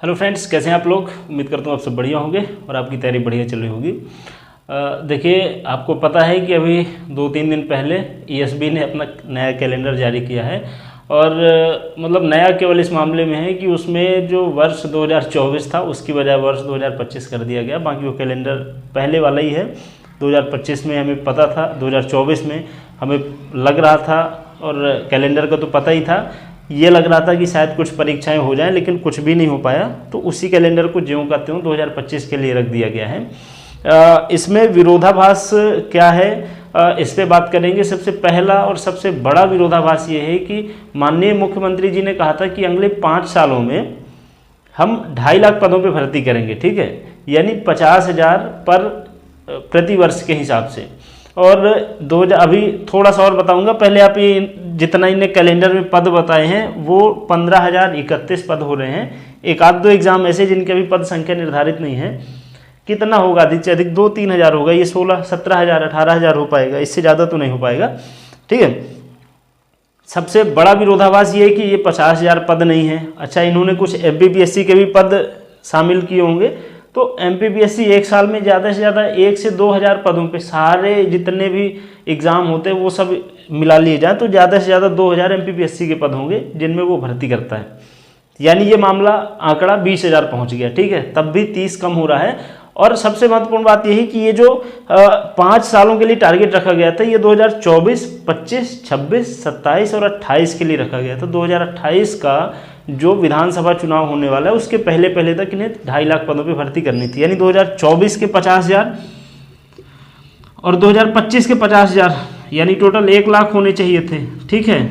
Hello friends, कैसे हैं आप लोग। उम्मीद करता हूँ आप सब बढ़िया होंगे और आपकी तैयारी बढ़िया चल रही होगी। देखिए, आपको पता है कि अभी 2-3 दिन पहले ईएसबी ने अपना नया कैलेंडर जारी किया है और मतलब नया केवल इस मामले में है कि उसमें जो वर्ष 2024 था उसकी बजाय वर्ष 2025 कर दिया गया। बाकी वो कैलेंडर पहले वाला ही है। 2025 में हमें पता था, 2024 में हमें लग रहा था और कैलेंडर का तो पता ही था, ये लग रहा था कि शायद कुछ परीक्षाएं हो जाएं, लेकिन कुछ भी नहीं हो पाया। तो उसी कैलेंडर को ज्यों का त्यों 2025 के लिए रख दिया गया है। इसमें विरोधाभास क्या है, इस पे बात करेंगे। सबसे पहला और सबसे बड़ा विरोधाभास ये है कि माननीय मुख्यमंत्री जी ने कहा था कि अगले 5 सालों में हम 2.5 लाख पदों पे भर्ती करेंगे, ठीक है, यानी 50,000 पर प्रति वर्ष के हिसाब से। और अभी थोड़ा सा और बताऊंगा, पहले आप ये जितना इन्हें कैलेंडर में पद बताए हैं वो 15,031 पद हो रहे हैं। एक आध दो एग्जाम ऐसे जिनके अभी पद संख्या निर्धारित नहीं है। कितना होगा, अधिक से अधिक 2-3 हज़ार होगा। ये 16-17,000 18,000 हो पाएगा, इससे ज़्यादा तो नहीं हो पाएगा, ठीक है। सबसे बड़ा विरोधाभास ये है कि ये 50,000 पद नहीं है। अच्छा, इन्होंने कुछ एमपीपीएससी के भी पद शामिल किए होंगे, तो एमपीपीएससी एक साल में ज़्यादा से ज़्यादा 1 से 2,000 पदों पे सारे जितने भी एग्ज़ाम होते हैं वो सब मिला लिए जाए तो ज़्यादा से ज़्यादा 2,000 एमपीपीएससी के पद होंगे जिनमें वो भर्ती करता है। यानी ये मामला आंकड़ा 20,000 पहुँच गया, ठीक है, तब भी 30 कम हो रहा है। और सबसे महत्वपूर्ण बात यही कि ये जो 5 सालों के लिए टारगेट रखा गया था, ये 2024, 25, 26, 27 और 28 के लिए रखा गया था। 2028 का जो विधानसभा चुनाव होने वाला है उसके पहले तक इन्हें 2.5 लाख पदों पे भर्ती करनी थी। यानी 2024 के 50,000 और 2025 के 50,000, यानी टोटल 1 लाख होने चाहिए थे, ठीक है।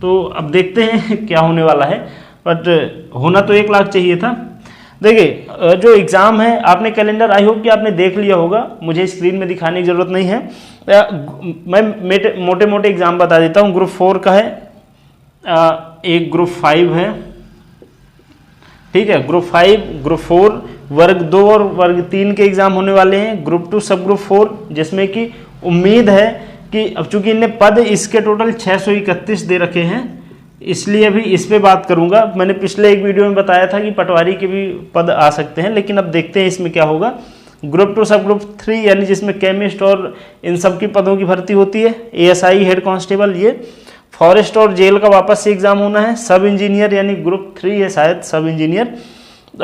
तो अब देखते हैं क्या होने वाला है, बट होना तो 1 लाख चाहिए था। देखिए, जो एग्ज़ाम है, आपने कैलेंडर आई होप कि आपने देख लिया होगा, मुझे स्क्रीन में दिखाने की ज़रूरत नहीं है। मैं मोटे मोटे एग्ज़ाम बता देता हूँ। ग्रुप 4 का है, एक ग्रुप 5 है, ठीक है। ग्रुप 5, ग्रुप 4, वर्ग 2 और वर्ग 3 के एग्ज़ाम होने वाले हैं। ग्रुप 2 सब ग्रुप 4, जिसमें कि उम्मीद है कि अब चूंकि इन्हें पद इसके टोटल 631 दे रखे हैं, इसलिए अभी इस पे बात करूंगा। मैंने पिछले एक वीडियो में बताया था कि पटवारी के भी पद आ सकते हैं, लेकिन अब देखते हैं इसमें क्या होगा। ग्रुप 2 सब ग्रुप 3, यानी जिसमें केमिस्ट और इन सब की पदों की भर्ती होती है। एएसआई, हेड कांस्टेबल, ये फॉरेस्ट और जेल का वापस से एग्जाम होना है। सब इंजीनियर, यानी ग्रुप 3 है शायद, सब इंजीनियर,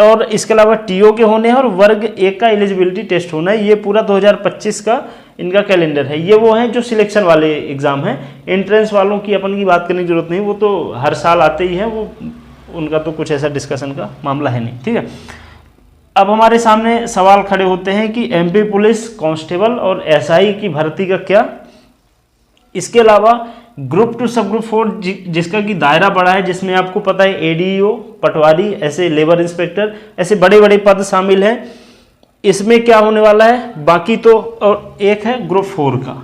और इसके अलावा टीओ के होने हैं और वर्ग 1 का एलिजिबिलिटी टेस्ट होना है। ये पूरा 2025 का इनका कैलेंडर है। ये वो हैं जो सिलेक्शन वाले एग्जाम हैं। एंट्रेंस वालों की अपन की बात करने की जरूरत नहीं, वो तो हर साल आते ही हैं, वो उनका तो कुछ ऐसा डिस्कशन का मामला है नहीं, ठीक है। अब हमारे सामने सवाल खड़े होते हैं कि एमपी पुलिस कांस्टेबल और एसआई की भर्ती का क्या। इसके अलावा ग्रुप 2 सब ग्रुप 4 जिसका कि दायरा बड़ा है, जिसमें आपको पता है एडीओ, पटवारी, ऐसे लेबर इंस्पेक्टर, ऐसे बड़े बड़े पद शामिल हैं। इसमें क्या होने वाला है, बाकी तो, और एक है ग्रुप 4 का,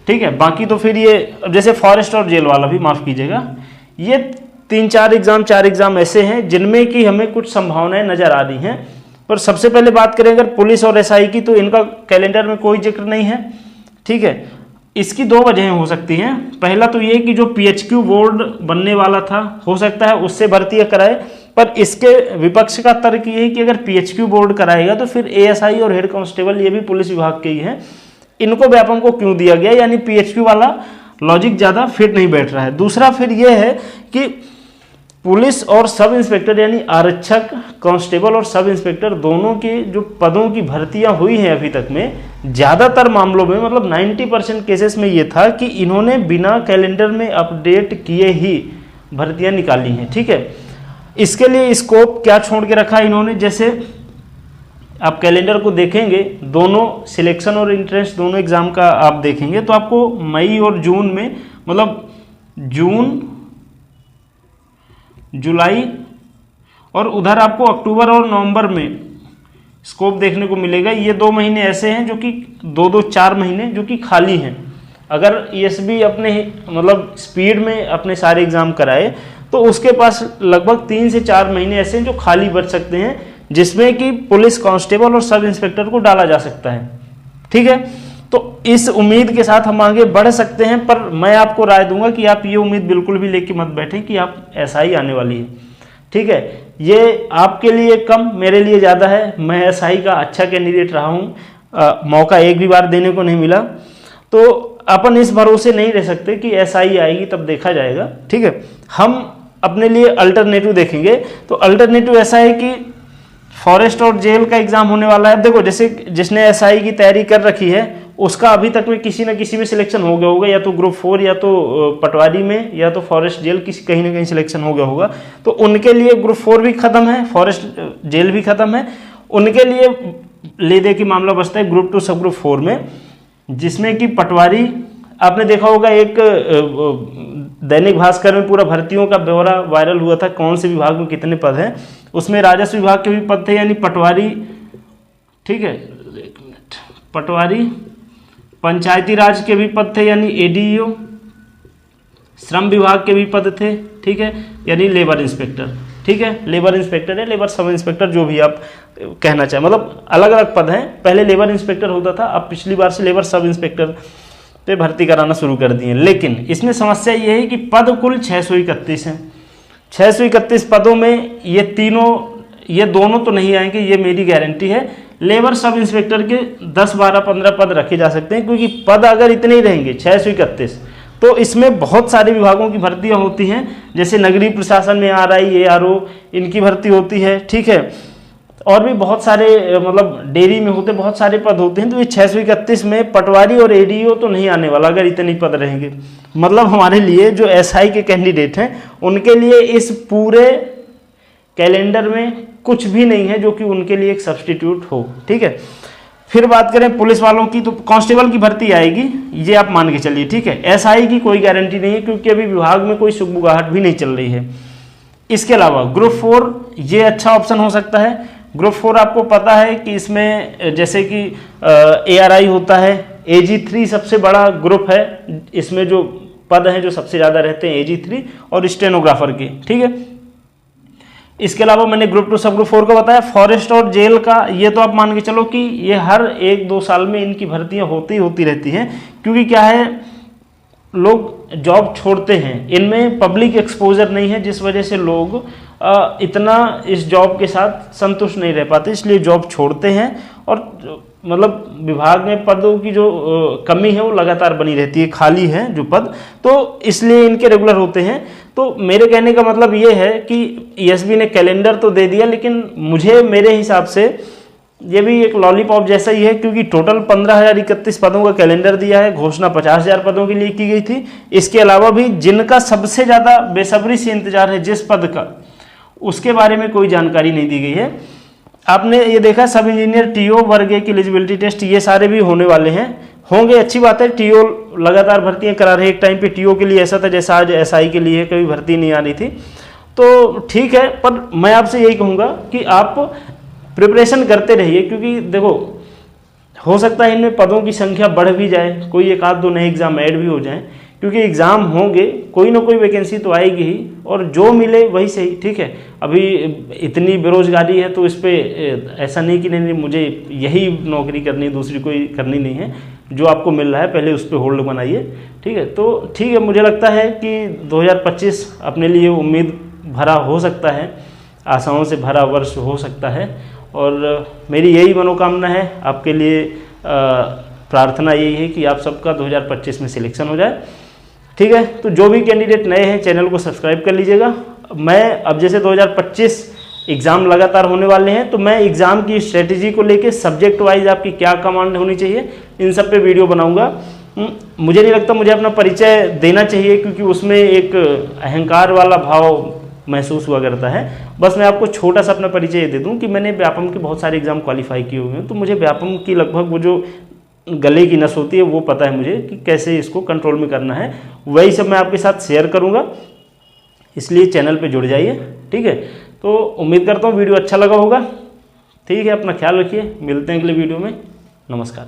ठीक है। बाकी तो फिर ये जैसे फॉरेस्ट और जेल वाला भी, माफ कीजिएगा, ये 4 एग्जाम ऐसे हैं जिनमें कि हमें कुछ संभावनाएं नजर आ रही हैं। पर सबसे पहले बात करें अगर पुलिस और एसआई की, तो इनका कैलेंडर में कोई जिक्र नहीं है, ठीक है। इसकी 2 वजहें हो सकती हैं। पहला तो ये कि जो पीएचक्यू बोर्ड बनने वाला था, हो सकता है उससे भर्ती कराए, पर इसके विपक्ष का तर्क ये है कि अगर पीएचक्यू बोर्ड कराएगा तो फिर एएसआई और हेड कांस्टेबल, ये भी पुलिस विभाग के ही हैं, इनको व्यापम को क्यों दिया गया, यानी पीएचक्यू वाला लॉजिक ज़्यादा फिट नहीं बैठ रहा है। दूसरा फिर ये है कि पुलिस और सब इंस्पेक्टर, यानी आरक्षक, कांस्टेबल और सब इंस्पेक्टर, दोनों के जो पदों की भर्तियां हुई हैं अभी तक में, ज़्यादातर मामलों में, मतलब 90% केसेस में ये था कि इन्होंने बिना कैलेंडर में अपडेट किए ही भर्तियां निकाली हैं, ठीक है। इसके लिए स्कोप क्या छोड़ के रखा इन्होंने, जैसे आप कैलेंडर को देखेंगे, दोनों सिलेक्शन और एंट्रेंस दोनों एग्जाम का आप देखेंगे तो आपको मई और जून में, मतलब जून, जुलाई और उधर आपको अक्टूबर और नवंबर में स्कोप देखने को मिलेगा। ये 2 महीने ऐसे हैं जो कि 4 महीने जो कि खाली हैं। अगर ईएसबी अपने मतलब स्पीड में अपने सारे एग्जाम कराए तो उसके पास लगभग 3 से 4 महीने ऐसे हैं जो खाली बच सकते हैं, जिसमें कि पुलिस, कांस्टेबल और सब इंस्पेक्टर को डाला जा सकता है, ठीक है। तो इस उम्मीद के साथ हम आगे बढ़ सकते हैं, पर मैं आपको राय दूंगा कि आप ये उम्मीद बिल्कुल भी लेके मत बैठें कि आप एसआई आने वाली है। ठीक है। ये आपके लिए कम, मेरे लिए ज़्यादा है। मैं एसआई का अच्छा कैंडिडेट रहा हूँ, मौका एक भी बार देने को नहीं मिला, तो अपन इस भरोसे नहीं रह सकते कि एसआई आएगी तब देखा जाएगा, ठीक है। हम अपने लिए अल्टरनेटिव देखेंगे। तो अल्टरनेटिव ऐसा है कि फॉरेस्ट और जेल का एग्जाम होने वाला है। देखो, जैसे जिसने एसआई की तैयारी कर रखी है उसका अभी तक में किसी न किसी में सिलेक्शन हो गया होगा, या तो ग्रुप 4 या तो पटवारी में या तो फॉरेस्ट जेल, किसी कहीं ना कहीं सिलेक्शन हो गया होगा। तो उनके लिए ग्रुप 4 भी खत्म है, फॉरेस्ट जेल भी खत्म है। उनके लिए ले दे की मामला बचता है ग्रुप 2 सब ग्रुप 4 में, जिसमें कि पटवारी, आपने देखा होगा एक दैनिक भास्कर में पूरा भर्तियों का ब्यौरा वायरल हुआ था, कौन से विभाग में कितने पद हैं। उसमें राजस्व विभाग के भी पद थे, यानी पटवारी, ठीक है, एक मिनट, पटवारी, पंचायती राज के भी पद थे यानी एडीओ, श्रम विभाग के भी पद थे, ठीक है, यानी लेबर इंस्पेक्टर, ठीक है, लेबर इंस्पेक्टर है, लेबर सब इंस्पेक्टर, जो भी आप कहना चाहें, मतलब अलग अलग पद हैं। पहले लेबर इंस्पेक्टर होता था, अब पिछली बार से लेबर सब इंस्पेक्टर पे भर्ती कराना शुरू कर दिए। लेकिन इसमें समस्या ये है कि पद कुल 631 हैं। 631 पदों में ये दोनों तो नहीं आएंगे, ये मेरी गारंटी है। लेबर सब इंस्पेक्टर के 10, 12, 15 पद रखे जा सकते हैं, क्योंकि पद अगर इतने ही रहेंगे 631, तो इसमें बहुत सारे विभागों की भर्तियां होती हैं, जैसे नगरीय प्रशासन में आरआई, एआरओ, इनकी भर्ती होती है, ठीक है, और भी बहुत सारे, मतलब डेयरी में होते बहुत सारे पद होते हैं। तो ये 631 में पटवारी और एडीओ तो नहीं आने वाला अगर इतने पद रहेंगे। मतलब हमारे लिए जो एसआई के कैंडिडेट हैं उनके लिए इस पूरे कैलेंडर में कुछ भी नहीं है जो कि उनके लिए एक सब्स्टिट्यूट हो, ठीक है। फिर बात करें पुलिस वालों की, तो कांस्टेबल की भर्ती आएगी, ये आप मान के चलिए, ठीक है। एसआई की कोई गारंटी नहीं है, क्योंकि अभी विभाग में कोई सुगबुगाहट भी नहीं चल रही है। इसके अलावा ग्रुप 4 ये अच्छा ऑप्शन हो सकता है। ग्रुप 4 आपको पता है कि इसमें जैसे कि एआरआई होता है, AG3 सबसे बड़ा ग्रुप है, इसमें जो पद हैं जो सबसे ज़्यादा रहते हैं AG3 और स्टेनोग्राफर के, ठीक है। इसके अलावा मैंने ग्रुप 2 सब ग्रुप 4 का बताया। फॉरेस्ट और जेल का ये तो आप मान के चलो कि ये हर 1-2 साल में इनकी भर्तियां होती रहती हैं, क्योंकि क्या है, लोग जॉब छोड़ते हैं, इनमें पब्लिक एक्सपोजर नहीं है, जिस वजह से लोग इतना इस जॉब के साथ संतुष्ट नहीं रह पाते, इसलिए जॉब छोड़ते हैं। और मतलब विभाग में पदों की जो कमी है वो लगातार बनी रहती है, खाली है जो पद, तो इसलिए इनके रेगुलर होते हैं। तो मेरे कहने का मतलब ये है कि ईएसबी ने कैलेंडर तो दे दिया, लेकिन मुझे मेरे हिसाब से ये भी एक लॉलीपॉप जैसा ही है, क्योंकि टोटल 15,031 पदों का कैलेंडर दिया है, घोषणा 50,000 पदों के लिए की गई थी। इसके अलावा भी जिनका सबसे ज़्यादा बेसब्री से इंतजार है जिस पद का, उसके बारे में कोई जानकारी नहीं दी गई है। आपने ये देखा सब इंजीनियर टीओ वर्ग की एलिजिबिलिटी टेस्ट, ये सारे भी होने वाले हैं, होंगे, अच्छी बात है। टीओ लगातार भर्तियां करा रहे हैं। एक टाइम पे टीओ के लिए ऐसा था जैसा आज एसआई के लिए कभी भर्ती नहीं आ रही थी, तो ठीक है। पर मैं आपसे यही कहूँगा कि आप प्रिपरेशन करते रहिए, क्योंकि देखो हो सकता है इनमें पदों की संख्या बढ़ भी जाए, कोई एक आध दो नए एग्जाम ऐड भी हो जाएं, क्योंकि एग्ज़ाम होंगे, कोई ना कोई वैकेंसी तो आएगी ही, और जो मिले वही सही, ठीक है। अभी इतनी बेरोजगारी है तो इस पर ऐसा नहीं कि नहीं मुझे यही नौकरी करनी है, दूसरी कोई करनी नहीं है, जो आपको मिल रहा है पहले उस पर होल्ड बनाइए, ठीक है। तो ठीक है, मुझे लगता है कि 2025 अपने लिए उम्मीद भरा हो सकता है, आशाओं से भरा वर्ष हो सकता है, और मेरी यही मनोकामना है आपके लिए। प्रार्थना यही है कि आप सबका 2025 में सिलेक्शन हो जाए, ठीक है। तो जो भी कैंडिडेट नए हैं चैनल को सब्सक्राइब कर लीजिएगा। मैं अब जैसे 2025 एग्ज़ाम लगातार होने वाले हैं, तो मैं एग्ज़ाम की स्ट्रेटेजी को लेके सब्जेक्ट वाइज आपकी क्या कमांड होनी चाहिए, इन सब पे वीडियो बनाऊंगा। मुझे नहीं लगता मुझे अपना परिचय देना चाहिए, क्योंकि उसमें एक अहंकार वाला भाव महसूस हुआ करता है। बस मैं आपको छोटा सा अपना परिचय दे दूं कि मैंने व्यापम के बहुत सारे एग्जाम क्वालिफाई किए हुए हैं, तो मुझे व्यापम की लगभग वो जो गले की नस होती है वो पता है मुझे कि कैसे इसको कंट्रोल में करना है। वही सब मैं आपके साथ शेयर करूंगा, इसलिए चैनल पे जुड़ जाइए, ठीक है। तो उम्मीद करता हूँ वीडियो अच्छा लगा होगा, ठीक है। अपना ख्याल रखिए, मिलते हैं अगले वीडियो में, नमस्कार।